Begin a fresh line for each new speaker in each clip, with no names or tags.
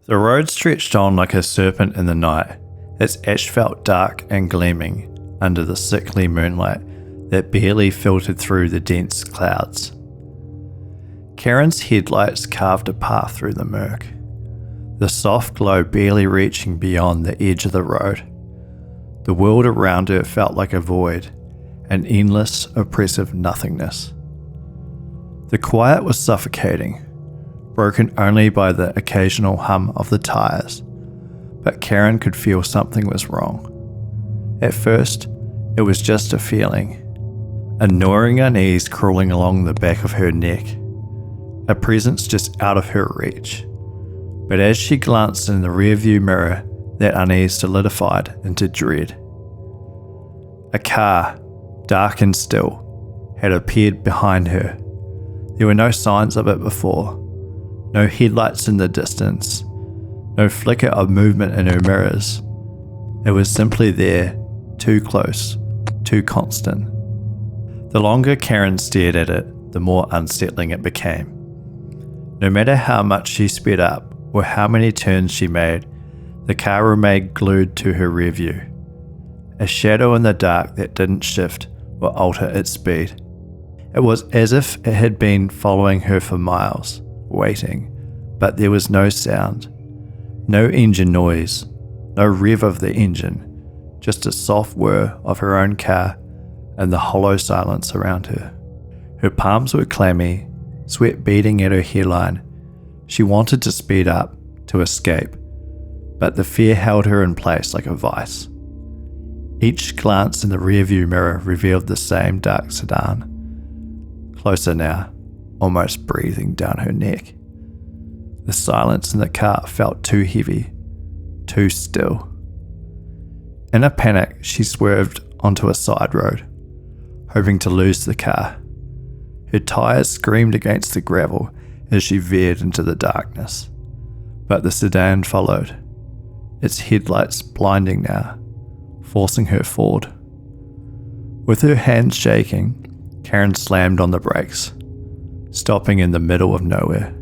The road stretched on like a serpent in the night, its asphalt dark and gleaming under the sickly moonlight that barely filtered through the dense clouds. Karen's headlights carved a path through the murk, the soft glow barely reaching beyond the edge of the road. The world around her felt like a void, an endless, oppressive nothingness. The quiet was suffocating, broken only by the occasional hum of the tires, but Karen could feel something was wrong. At first, it was just a feeling, a gnawing unease crawling along the back of her neck, a presence just out of her reach. But as she glanced in the rearview mirror, that unease solidified into dread. A car, dark and still, had appeared behind her. There were no signs of it before. No headlights in the distance, no flicker of movement in her mirrors. It was simply there, too close, too constant. The longer Karen stared at it, the more unsettling it became. No matter how much she sped up or how many turns she made, the car remained glued to her rear view, a shadow in the dark that didn't shift or alter its speed. It was as if it had been following her for miles, waiting, but there was no sound, no engine noise, no rev of the engine, just a soft whir of her own car and the hollow silence around her. Her palms were clammy, sweat beading at her hairline. She wanted to speed up, to escape, but the fear held her in place like a vice. Each glance in the rearview mirror revealed the same dark sedan, closer now, almost breathing down her neck. The silence in the car felt too heavy, too still. In a panic, she swerved onto a side road, hoping to lose the car. Her tires screamed against the gravel as she veered into the darkness, but the sedan followed, its headlights blinding now, forcing her forward. With her hands shaking, Karen slammed on the brakes, stopping in the middle of nowhere.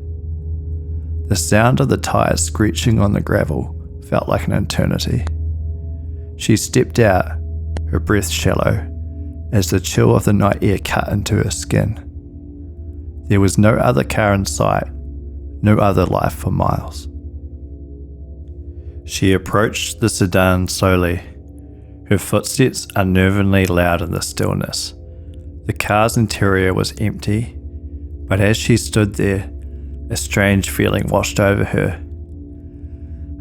The sound of the tires screeching on the gravel felt like an eternity. She stepped out, her breath shallow, as the chill of the night air cut into her skin. There was no other car in sight, no other life for miles. She approached the sedan slowly, her footsteps unnervingly loud in the stillness. The car's interior was empty, but as she stood there, a strange feeling washed over her.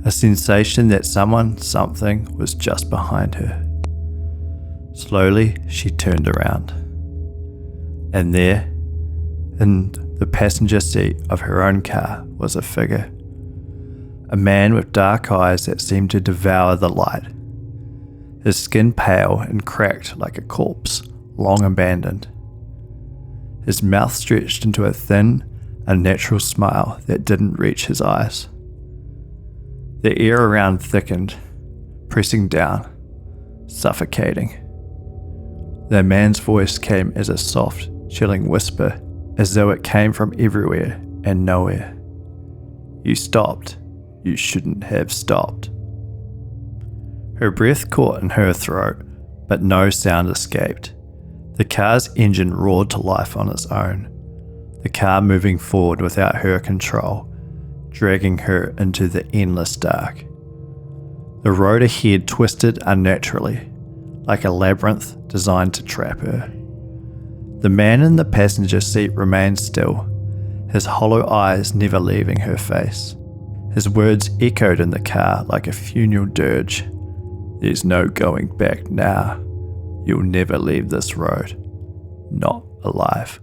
A sensation that something was just behind her. Slowly, she turned around. And there, in the passenger seat of her own car, was a figure. A man with dark eyes that seemed to devour the light. His skin pale and cracked like a corpse, long abandoned. His mouth stretched into a thin, unnatural smile that didn't reach his eyes. The air around thickened, pressing down, suffocating. The man's voice came as a soft, chilling whisper, as though it came from everywhere and nowhere. You stopped. You shouldn't have stopped. Her breath caught in her throat, but no sound escaped. The car's engine roared to life on its own, the car moving forward without her control, dragging her into the endless dark. The road ahead twisted unnaturally, like a labyrinth designed to trap her. The man in the passenger seat remained still, his hollow eyes never leaving her face. His words echoed in the car like a funeral dirge. There's no going back now. You'll never leave this road. Not alive.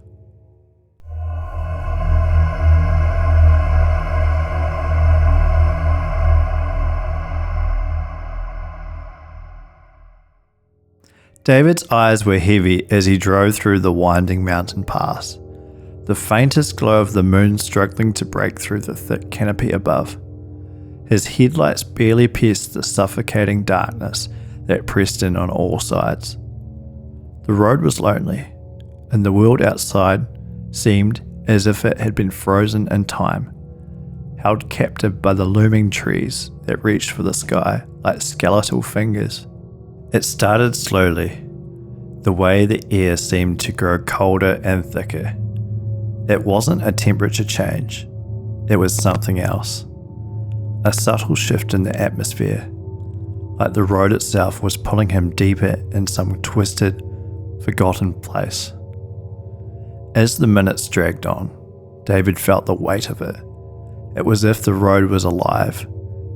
David's eyes were heavy as he drove through the winding mountain pass, the faintest glow of the moon struggling to break through the thick canopy above. His headlights barely pierced the suffocating darkness that pressed in on all sides. The road was lonely, and the world outside seemed as if it had been frozen in time. held captive by the looming trees that reached for the sky like skeletal fingers. It started slowly, the way the air seemed to grow colder and thicker. It wasn't a temperature change, it was something else. A subtle shift in the atmosphere, like the road itself was pulling him deeper in some twisted, forgotten place. As the minutes dragged on, David felt the weight of it. It was as if the road was alive,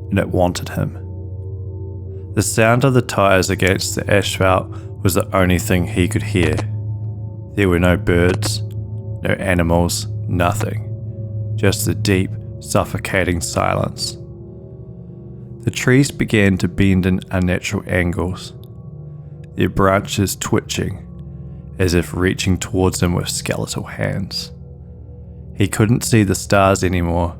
and it wanted him. The sound of the tyres against the asphalt was the only thing he could hear. There were no birds, no animals, nothing. Just the deep, suffocating silence. The trees began to bend in unnatural angles, their branches twitching, as if reaching towards him with skeletal hands. He couldn't see the stars anymore.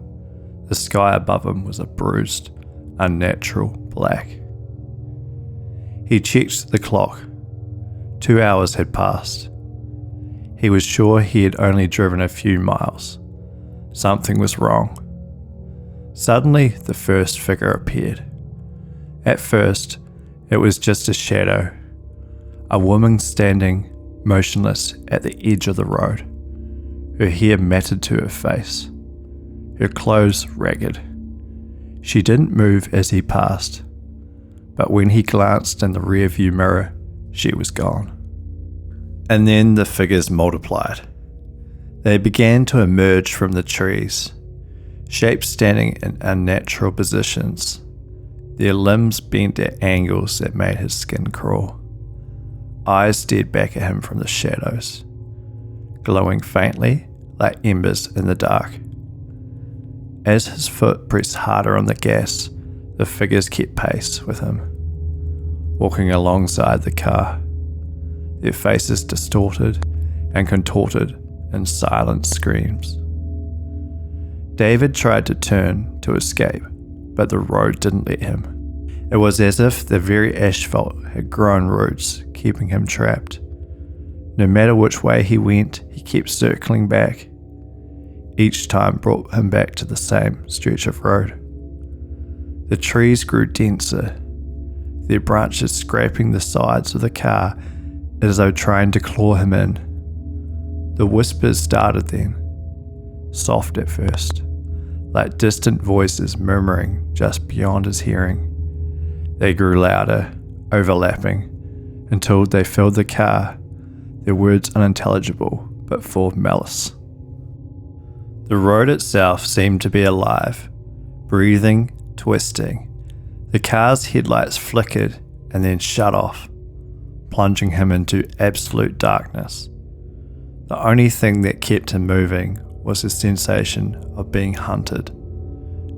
The sky above him was a bruised, unnatural black. He checked the clock. 2 hours had passed. He was sure he had only driven a few miles. Something was wrong. Suddenly, the first figure appeared. At first, it was just a shadow. A woman standing, motionless at the edge of the road. Her hair matted to her face. Her clothes ragged. She didn't move as he passed, but when he glanced in the rearview mirror, she was gone. And then the figures multiplied. They began to emerge from the trees, shapes standing in unnatural positions, their limbs bent at angles that made his skin crawl. Eyes stared back at him from the shadows, glowing faintly like embers in the dark. As his foot pressed harder on the gas, the figures kept pace with him, walking alongside the car, their faces distorted and contorted in silent screams. David tried to turn to escape, but the road didn't let him. It was as if the very asphalt had grown roots, keeping him trapped. No matter which way he went, he kept circling back. Each time brought him back to the same stretch of road. The trees grew denser, their branches scraping the sides of the car as though trying to claw him in. The whispers started then, soft at first, like distant voices murmuring just beyond his hearing. They grew louder, overlapping, until they filled the car, their words unintelligible but full of malice. The road itself seemed to be alive, breathing, twisting. The car's headlights flickered and then shut off, plunging him into absolute darkness. The only thing that kept him moving was the sensation of being hunted,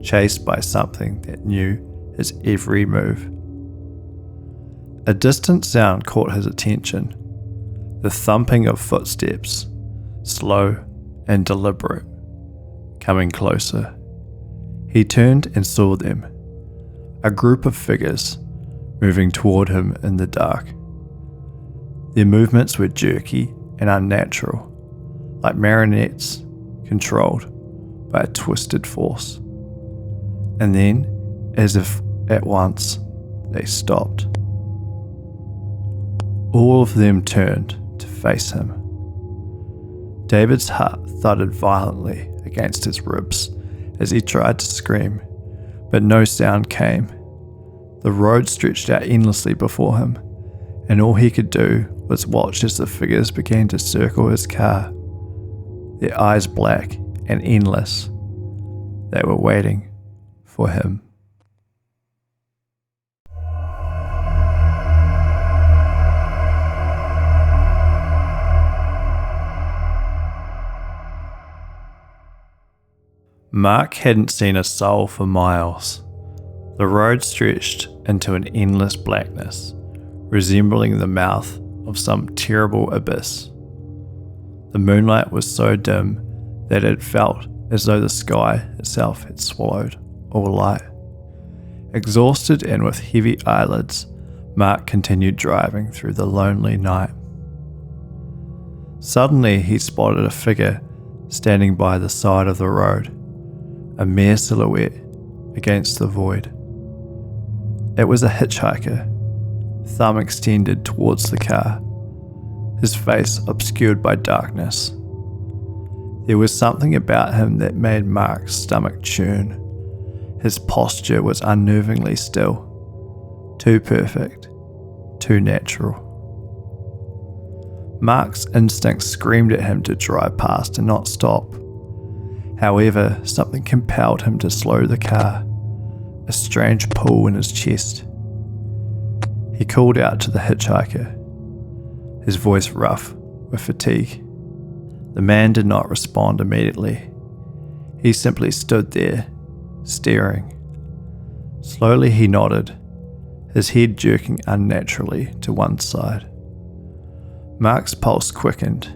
chased by something that knew his every move. A distant sound caught his attention, the thumping of footsteps, slow and deliberate, coming closer. He turned and saw them, a group of figures moving toward him in the dark. Their movements were jerky and unnatural, like marionettes controlled by a twisted force. And then, as if at once, they stopped. All of them turned to face him. David's heart thudded violently against his ribs as he tried to scream, but no sound came. The road stretched out endlessly before him, and all he could do was watch as the figures began to circle his car, their eyes black and endless. They were waiting for him. Mark hadn't seen a soul for miles. The road stretched into an endless blackness, resembling the mouth of some terrible abyss. The moonlight was so dim that it felt as though the sky itself had swallowed all light. Exhausted and with heavy eyelids, Mark continued driving through the lonely night. Suddenly he spotted a figure standing by the side of the road, a mere silhouette against the void. It was a hitchhiker, thumb extended towards the car, his face obscured by darkness. There was something about him that made Mark's stomach churn. His posture was unnervingly still, too perfect, too natural. Mark's instincts screamed at him to drive past and not stop. However, something compelled him to slow the car, a strange pull in his chest. He called out to the hitchhiker, his voice rough with fatigue. The man did not respond immediately. He simply stood there, staring. Slowly he nodded, his head jerking unnaturally to one side. Mark's pulse quickened,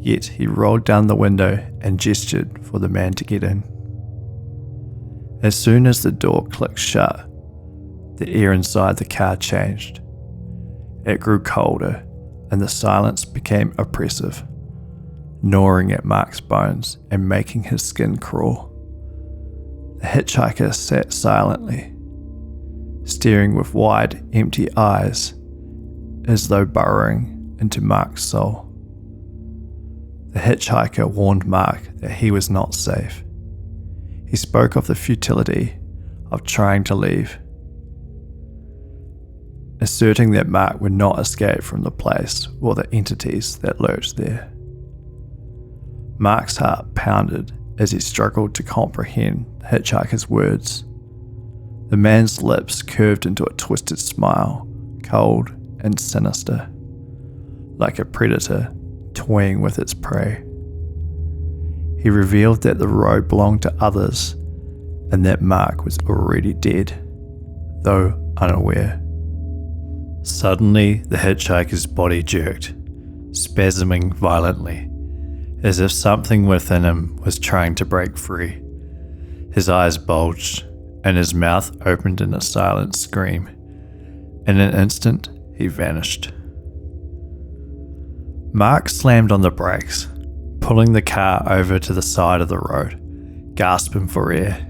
yet he rolled down the window and gestured for the man to get in. As soon as the door clicked shut, the air inside the car changed. It grew colder, and the silence became oppressive, gnawing at Mark's bones and making his skin crawl. The hitchhiker sat silently, staring with wide, empty eyes, as though burrowing into Mark's soul. The hitchhiker warned Mark that he was not safe. He spoke of the futility of trying to leave, asserting that Mark would not escape from the place or the entities that lurked there. Mark's heart pounded as he struggled to comprehend the hitchhiker's words. The man's lips curved into a twisted smile, cold and sinister, like a predator toying with its prey. He revealed that the road belonged to others and that Mark was already dead, though unaware. Suddenly, the hitchhiker's body jerked, spasming violently, as if something within him was trying to break free. His eyes bulged, and his mouth opened in a silent scream. In an instant, he vanished. Mark slammed on the brakes, pulling the car over to the side of the road, gasping for air.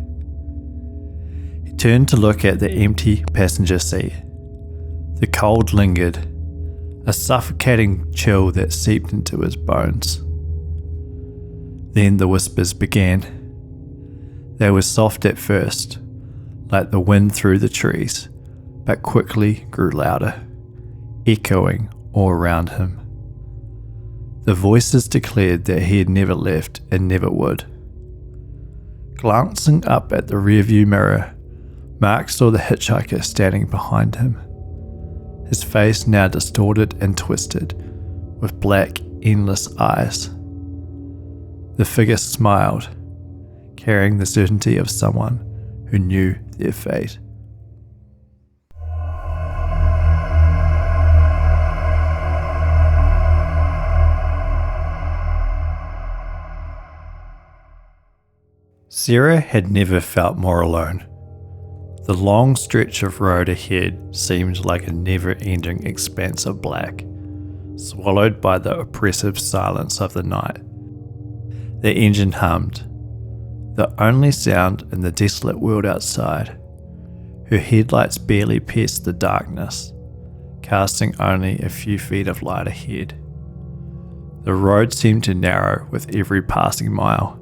He turned to look at the empty passenger seat. The cold lingered, a suffocating chill that seeped into his bones. Then the whispers began. They were soft at first, like the wind through the trees, but quickly grew louder, echoing all around him. The voices declared that he had never left and never would. Glancing up at the rearview mirror, Mark saw the hitchhiker standing behind him, his face now distorted and twisted, with black, endless eyes. The figure smiled, carrying the certainty of someone who knew their fate. Sarah had never felt more alone. The long stretch of road ahead seemed like a never-ending expanse of black, swallowed by the oppressive silence of the night. The engine hummed, the only sound in the desolate world outside. Her headlights barely pierced the darkness, casting only a few feet of light ahead. The road seemed to narrow with every passing mile,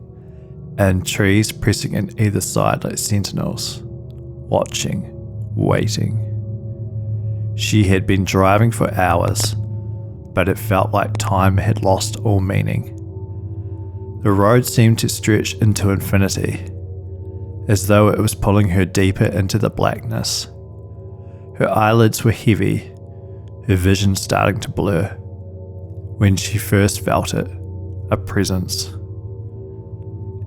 and trees pressing in either side like sentinels, watching, waiting. She had been driving for hours, but it felt like time had lost all meaning. The road seemed to stretch into infinity, as though it was pulling her deeper into the blackness. Her eyelids were heavy, her vision starting to blur. When she first felt it, a presence.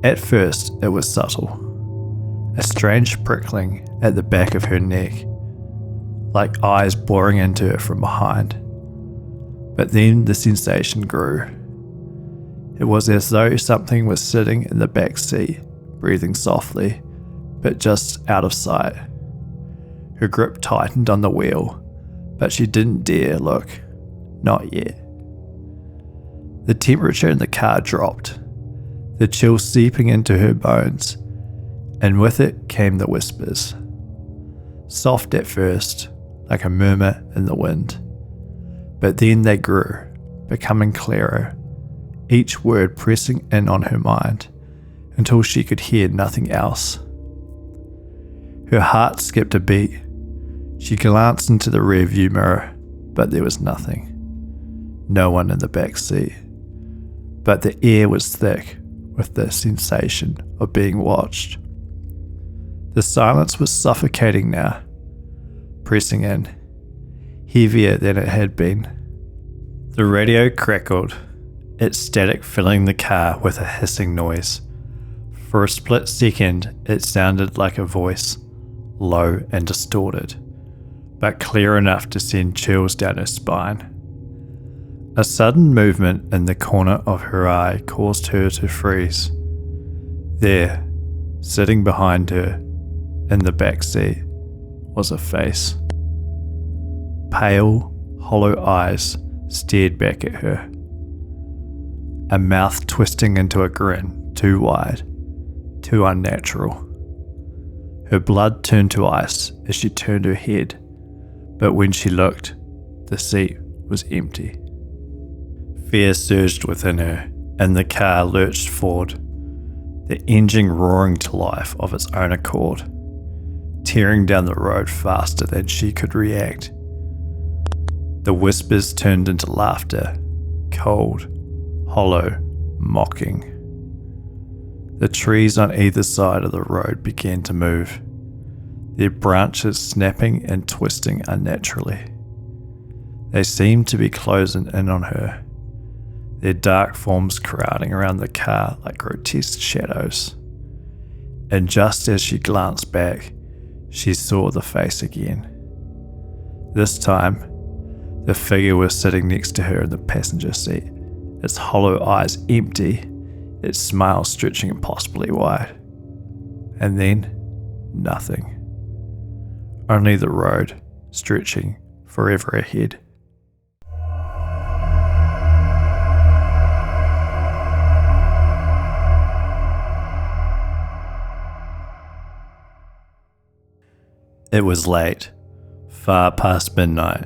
At first, it was subtle, a strange prickling at the back of her neck, like eyes boring into her from behind. But then the sensation grew. It was as though something was sitting in the back seat, breathing softly, but just out of sight. Her grip tightened on the wheel, but she didn't dare look. Not yet. The temperature in the car dropped, the chill seeping into her bones and with it came the whispers. Soft at first, like a murmur in the wind, but then they grew, becoming clearer, each word pressing in on her mind until she could hear nothing else. Her heart skipped a beat. She glanced into the rearview mirror, but there was nothing. No one in the back seat. But the air was thick with the sensation of being watched. The silence was suffocating now, pressing in, heavier than it had been. The radio crackled, its static filling the car with a hissing noise. For a split second, it sounded like a voice, low and distorted, but clear enough to send chills down her spine. A sudden movement in the corner of her eye caused her to freeze. There, sitting behind her, in the back seat, was a face. Pale, hollow eyes stared back at her. A mouth twisting into a grin, too wide, too unnatural. Her blood turned to ice as she turned her head, but when she looked, the seat was empty. Fear surged within her, and the car lurched forward, the engine roaring to life of its own accord, tearing down the road faster than she could react. The whispers turned into laughter, cold, hollow, mocking. The trees on either side of the road began to move, their branches snapping and twisting unnaturally. They seemed to be closing in on her, their dark forms crowding around the car like grotesque shadows. And just as she glanced back, she saw the face again. This time, the figure was sitting next to her in the passenger seat, its hollow eyes empty, its smile stretching impossibly wide. And then, nothing. Only the road, stretching forever ahead. It was late, far past midnight,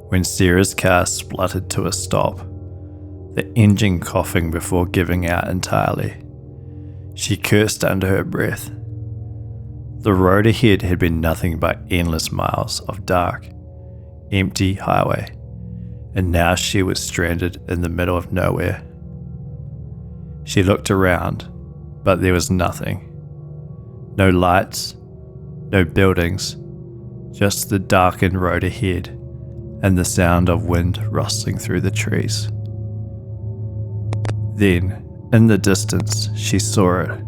when Sarah's car spluttered to a stop, the engine coughing before giving out entirely. She cursed under her breath. The road ahead had been nothing but endless miles of dark, empty highway, and now she was stranded in the middle of nowhere. She looked around, but there was nothing. No lights, no buildings, just the darkened road ahead and the sound of wind rustling through the trees. Then, in the distance, she saw it.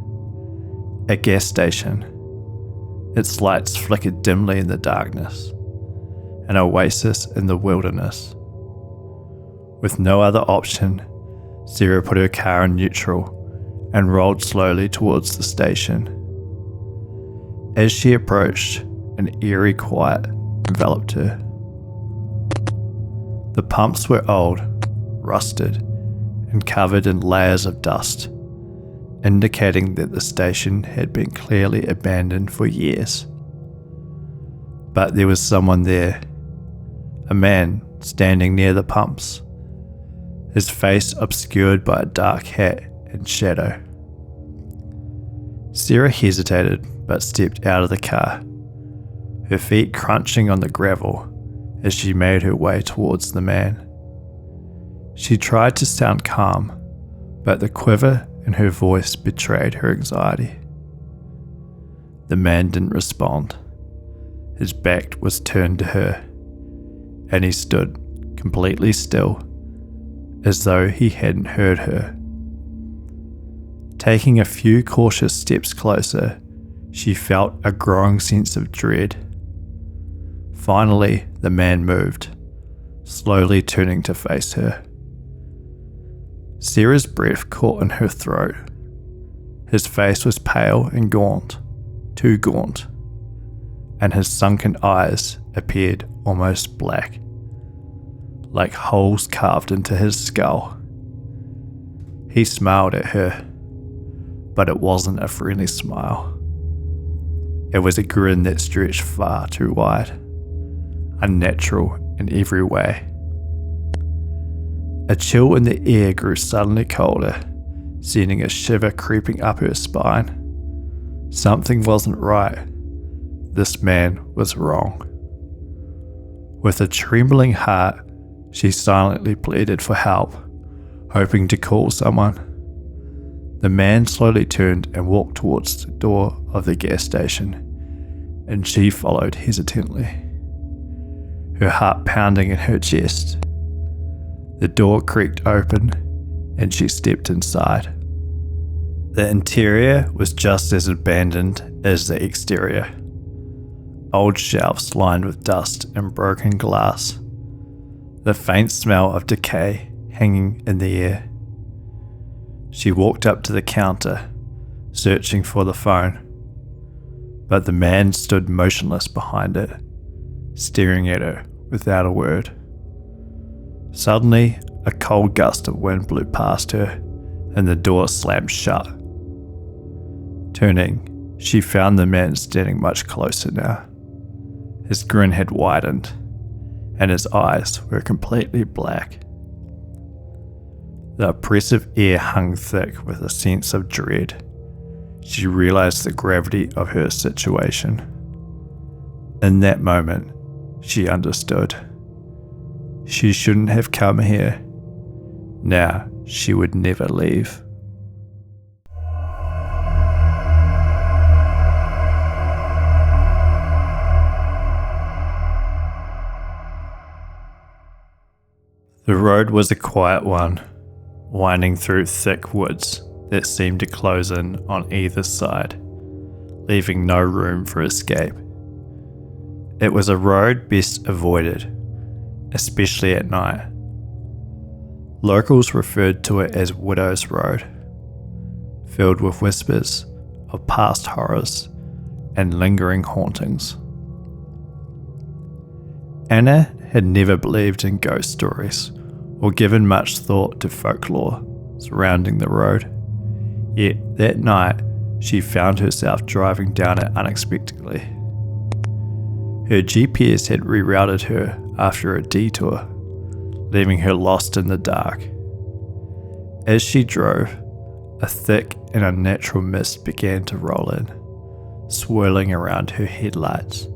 A gas station. Its lights flickered dimly in the darkness. An oasis in the wilderness. With no other option, Sarah put her car in neutral and rolled slowly towards the station. As she approached, an eerie quiet enveloped her. The pumps were old, rusted, and covered in layers of dust, indicating that the station had been clearly abandoned for years. But there was someone there, a man standing near the pumps, his face obscured by a dark hat and shadow. Sarah hesitated but stepped out of the car, her feet crunching on the gravel as she made her way towards the man. She tried to sound calm, but the quiver in her voice betrayed her anxiety. The man didn't respond. His back was turned to her, and he stood completely still, as though he hadn't heard her. Taking a few cautious steps closer, she felt a growing sense of dread. Finally, the man moved, slowly turning to face her. Sarah's breath caught in her throat. His face was pale and gaunt, too gaunt, and his sunken eyes appeared almost black, like holes carved into his skull. He smiled at her, but it wasn't a friendly smile. It was a grin that stretched far too wide, unnatural in every way. A chill in the air grew suddenly colder, sending a shiver creeping up her spine. Something wasn't right. This man was wrong. With a trembling heart, she silently pleaded for help, hoping to call someone. The man slowly turned and walked towards the door of the gas station, and she followed hesitantly, her heart pounding in her chest. The door creaked open, and she stepped inside. The interior was just as abandoned as the exterior. Old shelves lined with dust and broken glass, the faint smell of decay hanging in the air. She walked up to the counter, searching for the phone, but the man stood motionless behind it, staring at her without a word. Suddenly, a cold gust of wind blew past her, and the door slammed shut. Turning, she found the man standing much closer now. His grin had widened, and his eyes were completely black. The oppressive air hung thick with a sense of dread. She realized the gravity of her situation. In that moment, she understood. She shouldn't have come here. Now she would never leave. The road was a quiet one, winding through thick woods that seemed to close in on either side, leaving no room for escape. It was a road best avoided, especially at night. Locals referred to it as Widow's Road, filled with whispers of past horrors and lingering hauntings. Anna had never believed in ghost stories or given much thought to folklore surrounding the road. Yet that night, she found herself driving down it unexpectedly. Her GPS had rerouted her after a detour, leaving her lost in the dark. As she drove, a thick and unnatural mist began to roll in, swirling around her headlights,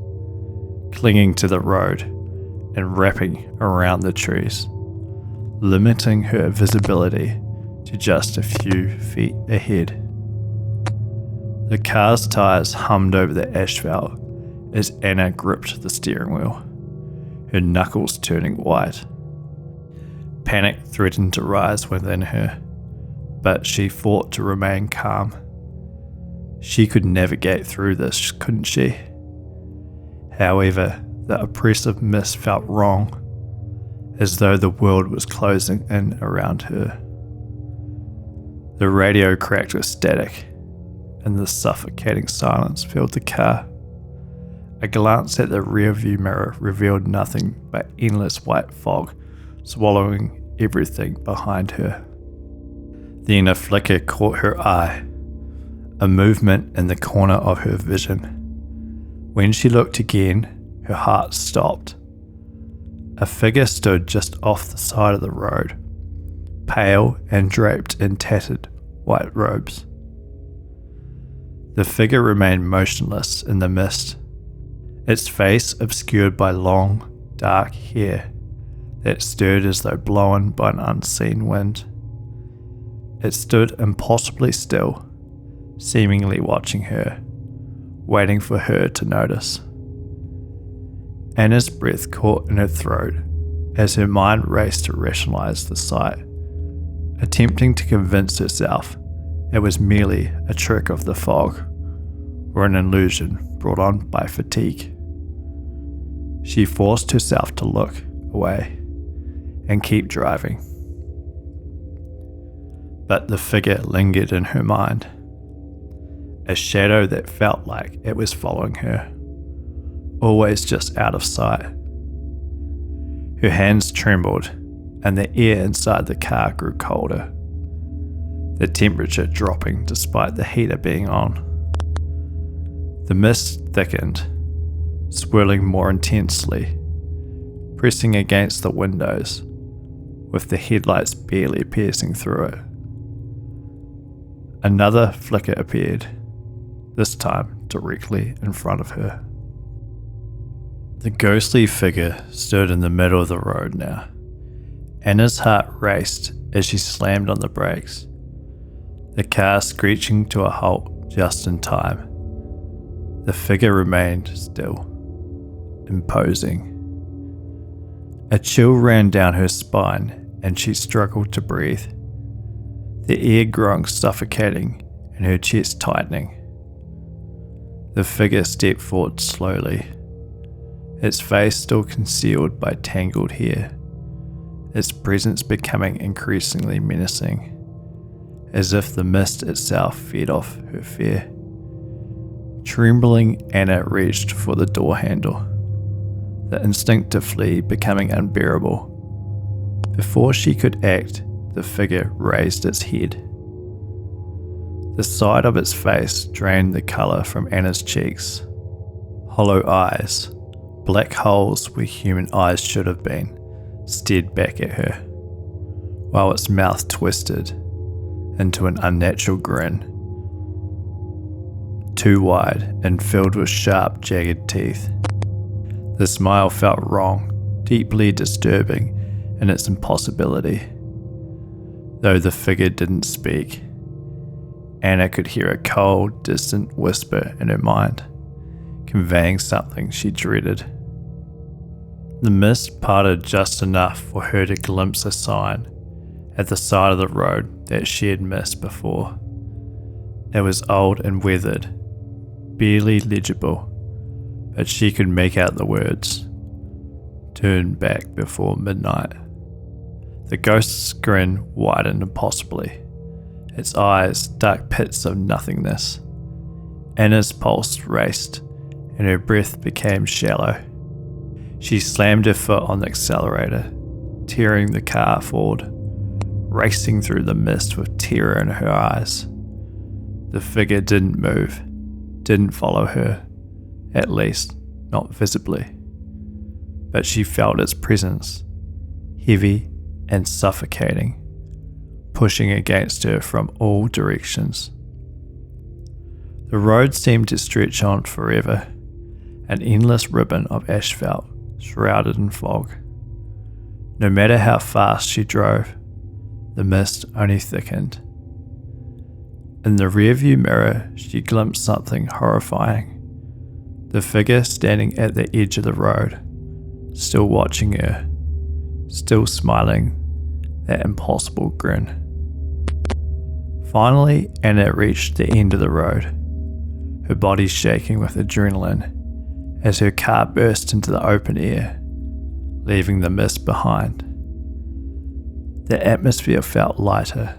clinging to the road and wrapping around the trees, limiting her visibility to just a few feet ahead. The car's tires hummed over the asphalt as Anna gripped the steering wheel, her knuckles turning white. Panic threatened to rise within her, but she fought to remain calm. She could navigate through this, couldn't she? However, the oppressive mist felt wrong, as though the world was closing in around her. The radio cracked with static, and the suffocating silence filled the car. A glance at the rearview mirror revealed nothing but endless white fog swallowing everything behind her. Then a flicker caught her eye, a movement in the corner of her vision. When she looked again, her heart stopped. A figure stood just off the side of the road, pale and draped in tattered white robes. The figure remained motionless in the mist, its face obscured by long, dark hair that stirred as though blown by an unseen wind. It stood impossibly still, seemingly watching her, waiting for her to notice. Anna's breath caught in her throat as her mind raced to rationalize the sight, attempting to convince herself it was merely a trick of the fog or an illusion brought on by fatigue. She forced herself to look away and keep driving. But the figure lingered in her mind, a shadow that felt like it was following her, always just out of sight. Her hands trembled, and the air inside the car grew colder, the temperature dropping despite the heater being on. The mist thickened, swirling more intensely, pressing against the windows, with the headlights barely piercing through it. Another flicker appeared, this time directly in front of her. The ghostly figure stood in the middle of the road now. Anna's heart raced as she slammed on the brakes, the car screeching to a halt just in time. The figure remained still, imposing. A chill ran down her spine and she struggled to breathe, the air growing suffocating and her chest tightening. The figure stepped forward slowly, its face still concealed by tangled hair, its presence becoming increasingly menacing, as if the mist itself fed off her fear. Trembling, Anna reached for the door handle, the instinct to flee becoming unbearable. Before she could act, the figure raised its head. The side of its face drained the colour from Anna's cheeks. Hollow eyes, black holes where human eyes should have been, stared back at her, while its mouth twisted into an unnatural grin, too wide and filled with sharp, jagged teeth. The smile felt wrong, deeply disturbing in its impossibility. Though the figure didn't speak, Anna could hear a cold, distant whisper in her mind, conveying something she dreaded. The mist parted just enough for her to glimpse a sign at the side of the road that she had missed before. It was old and weathered, barely legible, but she could make out the words, "Turn back before midnight." The ghost's grin widened impossibly, its eyes dark pits of nothingness. Anna's pulse raced and her breath became shallow. She slammed her foot on the accelerator, tearing the car forward, racing through the mist with terror in her eyes. The figure didn't move, didn't follow her, at least not visibly. But she felt its presence, heavy and suffocating, pushing against her from all directions. The road seemed to stretch on forever, an endless ribbon of asphalt shrouded in fog. No matter how fast she drove, the mist only thickened. In the rearview mirror, she glimpsed something horrifying. The figure standing at the edge of the road, still watching her, still smiling, that impossible grin. Finally, Anna reached the end of the road, her body shaking with adrenaline as her car burst into the open air, leaving the mist behind. The atmosphere felt lighter,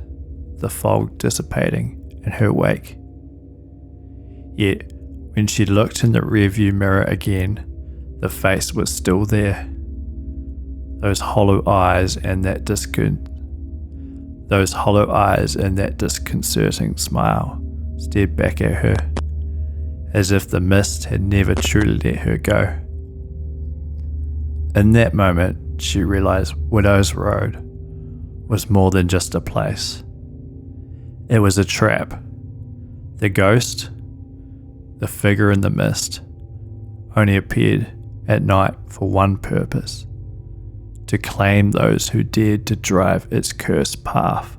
the fog dissipating in her wake. Yet, when she looked in the rearview mirror again, the face was still there. Those hollow eyes and that disconcerting smile stared back at her, as if the mist had never truly let her go. In that moment, she realized Widow's Road was more than just a place. It was a trap. The ghost, the figure in the mist, only appeared at night for one purpose: to claim those who dared to drive its cursed path.